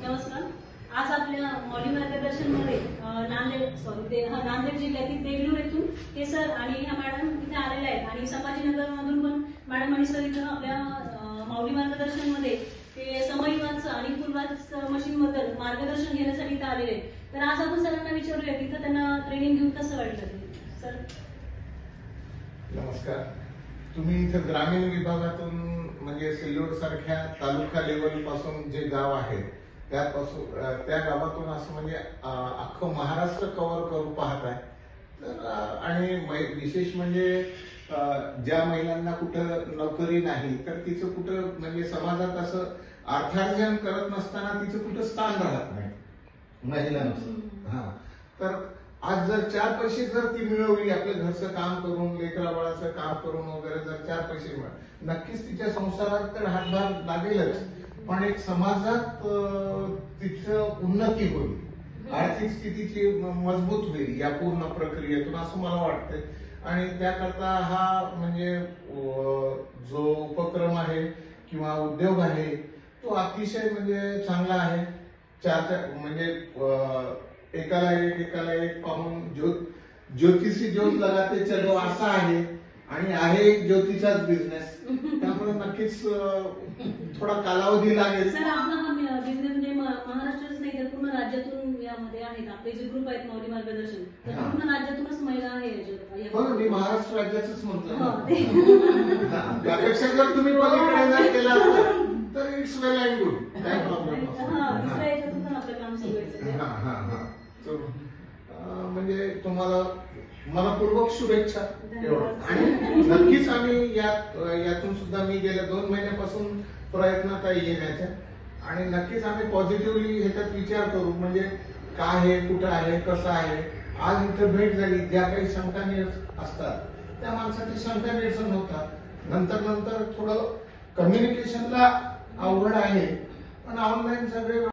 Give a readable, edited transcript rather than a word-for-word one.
नमस्कार. आज आपल्या मौली मार्गदर्शनमध्ये नांदेड जिल्ह्यातील देगलूर येथून हे सर आणि ह्या मॅडम इथे आलेल्या आहेत आणि संभाजीनगर मधून पण मॅडम आणि सर इथं आपल्या मौली मार्गदर्शनमध्ये ते समईवाच आणि फुलवाच मशीन बद्दल मार्गदर्शन घेण्यासाठी इथं आलेले आहेत. तर आज आपण सरांना विचारूया तिथं त्यांना ट्रेनिंग घेऊन कसं वाटलं सर. नमस्कार. तुम्ही इथं ग्रामीण विभागातून म्हणजे सिल्लोड सारख्या तालुका लेवल पासून जे गाव आहे त्यापासून त्या गावातून असं म्हणजे अख्खं महाराष्ट्र कव्हर करून पाहत आहे. तर आणि विशेष म्हणजे ज्या महिलांना कुठं नोकरी नाही तर तिचं कुठं म्हणजे समाजात असं अर्थार्जन करत नसताना तिचं कुठं स्थान राहत नाही महिलांचं. तर आज जर 4 पैसे जर ती मिळवली आपल्या घरचं काम करून लेकरा बाळाचं काम करून वगैरे जर 4 पैसे मिळाले नक्कीच तिच्या संसारात तर हातभार लागेलच, पण एक समाजात तिचं उन्नती होईल, आर्थिक स्थितीची मजबूत होईल या पूर्ण प्रक्रियेतून असं मला वाटतंय. आणि त्याकरता हा म्हणजे जो उपक्रम आहे किंवा उद्योग आहे तो अतिशय म्हणजे चांगला आहे. म्हणजे एकाला एक पाहून ज्योतिषी ज्योत लगाते चलो असा आहे आणि आहे एक ज्योतीचाच बिझनेस. त्यामुळे नक्कीच थोडा कालावधी लागेल. सर आपला हा बिझनेस म्हणजे महाराष्ट्रातच नाही तर पूर्ण राज्यातून यामध्ये आहेत आपले जे ग्रुप आहेत मौली मार्गदर्शन तर पूर्ण राज्यातूनच महिला आहे. हो मी महाराष्ट्र राज्याचंच म्हणतो. त्यापेक्षा जर तुम्ही पलीकडे जर केला तर इट्स वेल अँड गुड, काय प्रॉब्लेम म्हणजे तुम्हाला मनपूर्वक शुभेच्छा. आणि नक्कीच आम्ही यातून सुद्धा मी गेल्या 2 महिन्यापासून प्रयत्नात आहे येण्याच्या आणि नक्कीच आम्ही पॉझिटिव्हली ह्याच्यात विचार करू म्हणजे काय आहे कुठं आहे कसं आहे. आज इथं भेट झाली, ज्या काही शंका असतात त्या माणसाची शंका निरसन होतात. नंतर थोडं कम्युनिकेशनला अवघड आहे पण ऑनलाईन सगळे